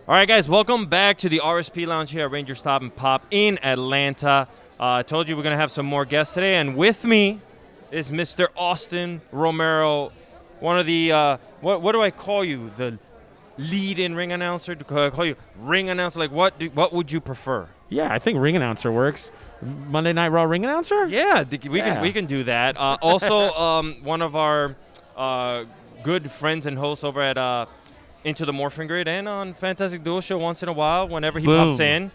All right, guys, welcome back to the RSP Lounge here at Ranger Stop and Pop in Atlanta. I told you we're going to have some more guests today, and with me is Mr. Austin Romero, one of the, what do I call you, the lead-in ring announcer? Do I call you ring announcer? Like, what would you prefer? Yeah, I think ring announcer works. Monday Night Raw ring announcer? Yeah, we can do that. Also, one of our good friends and hosts over at Into the Morphin Grid and on Fantastic Duel Show once in a while, whenever he pops in,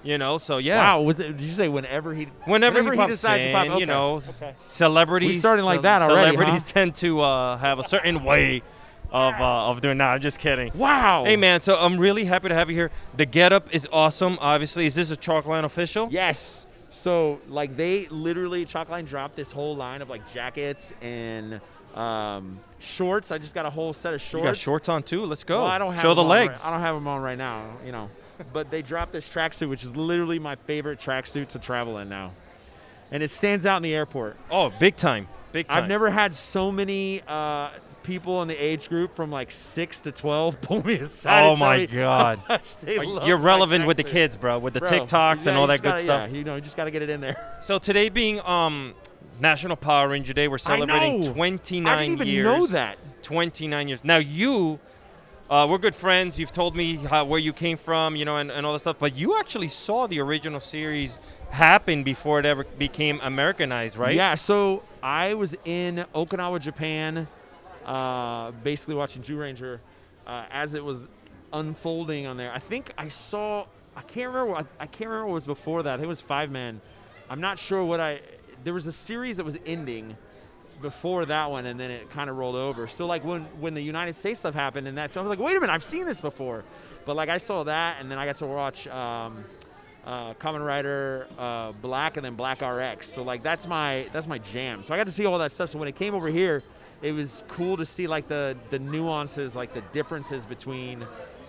you know. So yeah. Wow, did you say whenever he? Whenever he decides to pop, okay. you know, celebrities. We're starting like that already. Celebrities tend to have a certain way of doing that. I'm just kidding. Wow. Hey man, so I'm really happy to have you here. The getup is awesome. Obviously, is this a Chalkline official? Yes. So like they literally Chalkline dropped this whole line of like jackets and shorts. I just got a whole set of shorts. You got shorts on too? Let's go. Well, I don't have Show the legs. I don't have them on right now, you know. But they dropped this tracksuit, which is literally my favorite tracksuit to travel in now. And it stands out in the airport. Oh, big time. Big time. I've never had so many people in the age group from like 6 to 12 pull me aside. Oh my God. You're relevant with the tracksuit. kids, bro, with the TikToks and all that good stuff. Yeah, you know, you just got to get it in there. So today being National Power Ranger Day, we're celebrating 29 years. I didn't even know that. 29 years. Now you, we're good friends. You've told me where you came from, you know, and all that stuff. But you actually saw the original series happen before it ever became Americanized, right? Yeah. So I was in Okinawa, Japan, basically watching Jew Ranger as it was unfolding on there. I think I saw. I can't remember what was before that. I think it was 5-Man. I'm not sure what There was a series that was ending before that one, and then it kind of rolled over. So like when the United States stuff happened, and I was like, wait a minute, I've seen this before. But like I saw that, and then I got to watch Kamen Rider Black, and then Black RX. So like that's my jam. So I got to see all that stuff. So when it came over here, it was cool to see like the nuances, like the differences between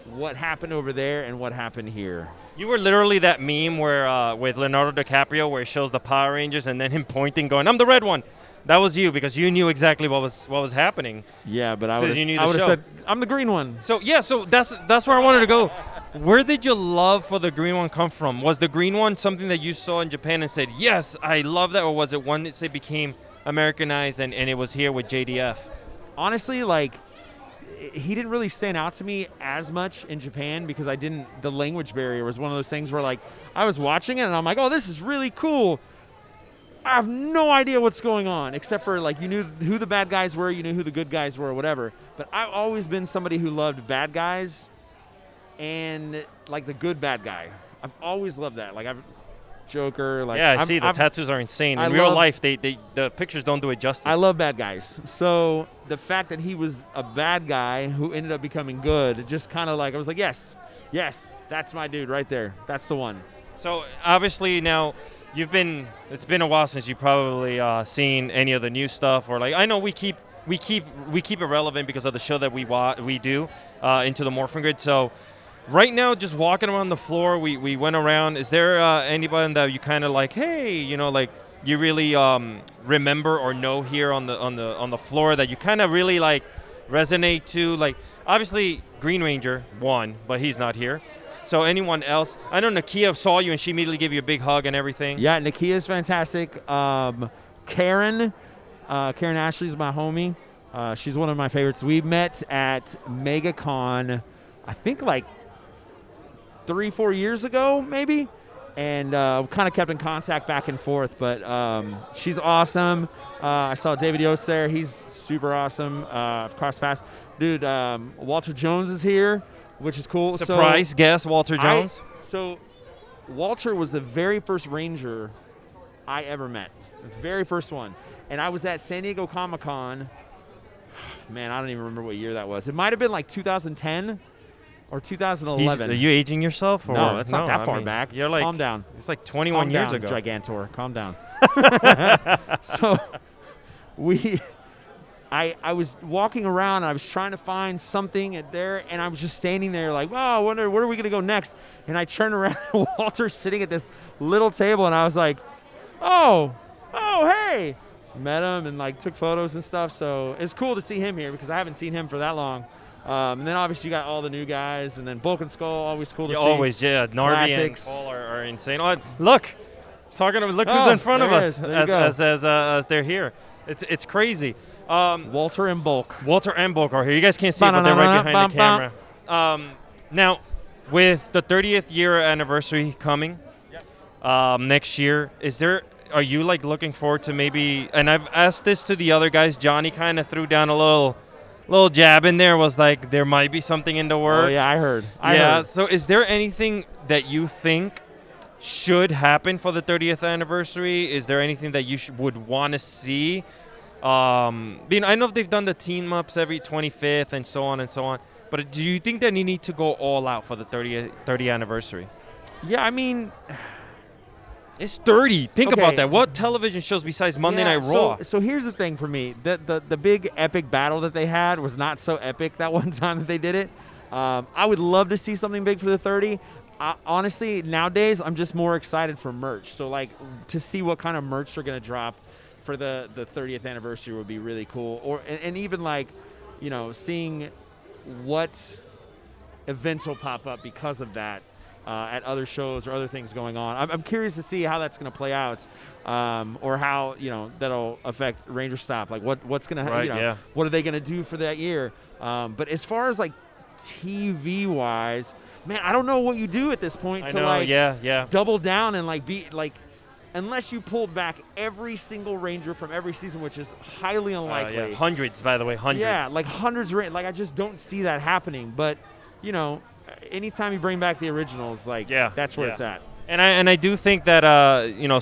what happened over there and what happened here. You were literally that meme where with Leonardo DiCaprio where it shows the Power Rangers and then him pointing, going, "I'm the red one." That was you because you knew exactly what was happening. Yeah, but I would have said, "I'm the green one." So yeah, so that's where I wanted to go. Where did your love for the green one come from? Was the green one something that you saw in Japan and said, "Yes, I love that," or was it one that say became Americanized and it was here with JDF? Honestly, like, he didn't really stand out to me as much in Japan because the language barrier was one of those things where like I was watching it and I'm like, oh, this is really cool. I have no idea what's going on, except for like you knew who the bad guys were, you knew who the good guys were, or whatever. But I've always been somebody who loved bad guys and like the good bad guy. I've always loved that. Like Joker. Like yeah, I see the tattoos are insane. In real life, the pictures don't do it justice. I love bad guys. So the fact that he was a bad guy who ended up becoming good, it just kind of like I was like, yes, that's my dude right there. That's the one. So obviously now. It's been a while since you've probably seen any of the new stuff, or like I know we keep it relevant because of the show that we do Into the Morphin Grid. So right now, just walking around the floor, we went around. Is there anybody that you kind of like, hey, you know, like you really remember or know here on the floor that you kind of really like resonate to? Like obviously Green Ranger won, but he's not here. So anyone else? I know Nakia saw you and she immediately gave you a big hug and everything. Yeah, Nakia's fantastic. Karen Ashley's my homie. She's one of my favorites. We met at MegaCon, I think like 3-4 years ago, maybe. And kind of kept in contact back and forth. But she's awesome. I saw David Yost there. He's super awesome. I've crossed paths. Dude, Walter Jones is here, which is cool. Surprise guest, Walter Jones. So Walter was the very first Ranger I ever met. The very first one. And I was at San Diego Comic-Con. Man, I don't even remember what year that was. It might have been like 2010 or 2011. Are you aging yourself? Or? No, it's not that far back. You're like, calm down. It's like 21 years ago. Gigantor, calm down. So I was walking around and I was trying to find something there, and I was just standing there like, wow, I wonder where are we going to go next? And I turned around and Walter's sitting at this little table, and I was like, oh, hey. Met him and like took photos and stuff. So it's cool to see him here because I haven't seen him for that long. And then obviously you got all the new guys, and then Bulk and Skull, always cool to see. Always, yeah. Narvi Classics. and Paul are insane. Oh, look, look who's in front of us as they're here. It's crazy. Walter and Bulk. Walter and Bulk are here. You guys can't see it, but they're right behind the camera. Now, with the 30th year anniversary coming next year, are you like looking forward to maybe? And I've asked this to the other guys. Johnny kind of threw down a little jab in there. Was like there might be something in the works. Oh yeah, I heard. So is there anything that you think should happen for the 30th anniversary? Is there anything that you would want to see? I know they've done the team ups every 25th and so on. But do you think that you need to go all out for the 30th anniversary? Yeah, I mean, it's 30. Think about that. What television shows besides Monday Night Raw? So here's the thing for me. The big epic battle that they had was not so epic that one time that they did it. I would love to see something big for the 30. Honestly, nowadays, I'm just more excited for merch. So, like, to see what kind of merch they're going to drop for the 30th anniversary would be really cool. And even, like, seeing what events will pop up because of that at other shows or other things going on. I'm curious to see how that's going to play out, or how that'll affect Ranger Stop. Like what's going to what are they going to do for that year? But as far as like TV wise, man, I don't know what you do at this point double down and like be like. Unless you pulled back every single Ranger from every season, which is highly unlikely. Hundreds, by the way, hundreds. Yeah, like hundreds. Like I just don't see that happening. But, anytime you bring back the originals, that's where it's at. And I do think that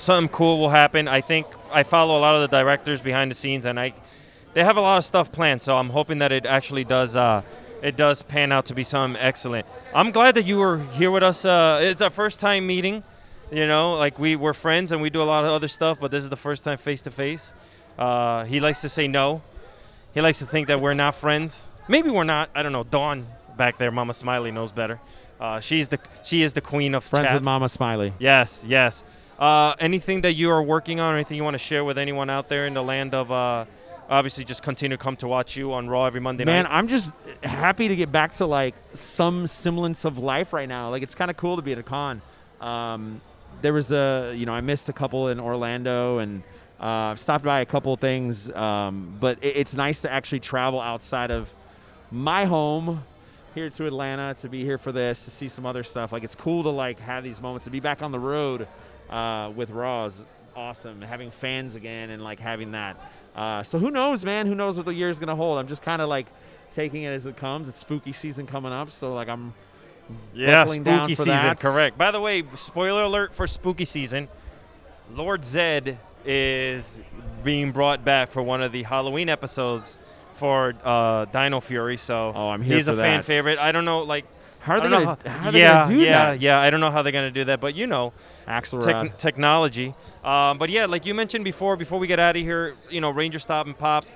something cool will happen. I think I follow a lot of the directors behind the scenes, and they have a lot of stuff planned. So I'm hoping that it actually does pan out to be something excellent. I'm glad that you were here with us. It's our first time meeting. We were friends and we do a lot of other stuff, but this is the first time face-to-face. He likes to say no. He likes to think that we're not friends. Maybe we're not. I don't know. Dawn back there, Mama Smiley, knows better. She is the queen of friends chat. with Mama Smiley. Yes. Anything that you are working on or anything you want to share with anyone out there in the land of obviously just continue to come to watch you on Raw every Monday night? Man, I'm just happy to get back to like some semblance of life right now. Like it's kind of cool to be at a con. There was I missed a couple in Orlando and stopped by a couple of things, but it's nice to actually travel outside of my home here to Atlanta to be here for this, to see some other stuff. Like it's cool to like have these moments, to be back on the road with Raw is awesome. Having fans again and like having that. So who knows, man? Who knows what the year is gonna hold? I'm just kind of like taking it as it comes. It's spooky season coming up, so like I'm. Yeah, spooky season, correct. By the way, spoiler alert for spooky season. Lord Zed is being brought back for one of the Halloween episodes for Dino Fury. So I'm here he's for a fan favorite. I don't know, like how are they going to do that? Yeah, I don't know how they're going to do that, but Axelrod. Technology. But yeah, like you mentioned before we get out of here, Ranger Stop and Pop.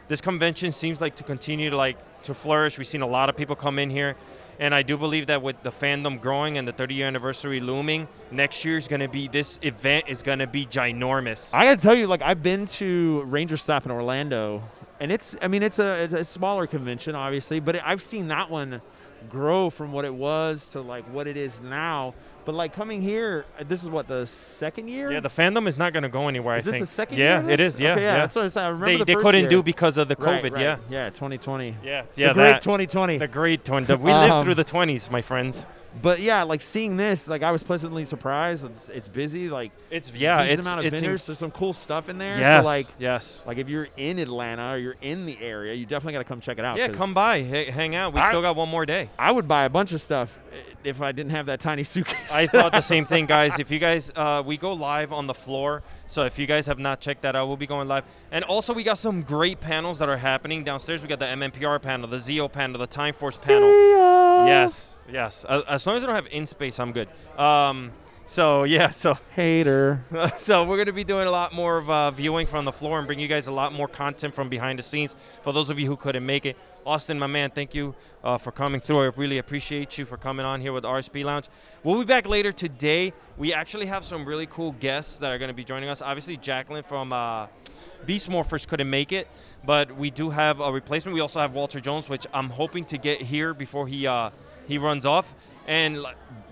This convention seems like to continue to flourish. We've seen a lot of people come in here. And I do believe that with the fandom growing and the 30-year anniversary looming, next year is going to be, this event is going to be ginormous. I got to tell you, like I've been to Ranger Stop in Orlando, and it's a smaller convention, obviously, but I've seen that one grow from what it was to like what it is now. But like coming here, this is what, the second year? Yeah, the fandom is not going to go anywhere. Is I this think. the second year? Yeah, it is. Yeah, okay, yeah. That's what I said. I remember they first couldn't year. do because of the COVID. Right. Yeah, 2020. Yeah, the great 2020. The great 2020. We lived through the 20s, my friends. But yeah, like seeing this, like I was pleasantly surprised. It's busy. Like it's amount of vendors. There's some cool stuff in there. Yes, so like like if you're in Atlanta or you're in the area, you definitely got to come check it out. Yeah, come by, hang out. We still got one more day. I would buy a bunch of stuff if I didn't have that tiny suitcase. I thought the same thing, guys. If you guys, we go live on the floor. So if you guys have not checked that out, we'll be going live. And also, we got some great panels that are happening downstairs. We got the MMPR panel, the Zeo panel, the Time Force panel. Yes. As long as I don't have in space, I'm good. So yeah, so Hater. so we're going to be doing a lot more of viewing from the floor and bring you guys a lot more content from behind the scenes. For those of you who couldn't make it, Austin, my man, thank you for coming through. I really appreciate you for coming on here with RSP Lounge. We'll be back later today. We actually have some really cool guests that are going to be joining us. Obviously, Jacqueline from Beast Morphers couldn't make it, but we do have a replacement. We also have Walter Jones, which I'm hoping to get here before he runs off. And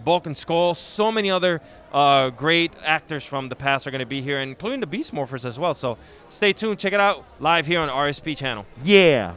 Bulk and Skull, so many other great actors from the past are going to be here, including the Beast Morphers as well. So stay tuned. Check it out live here on RSP channel. Yeah.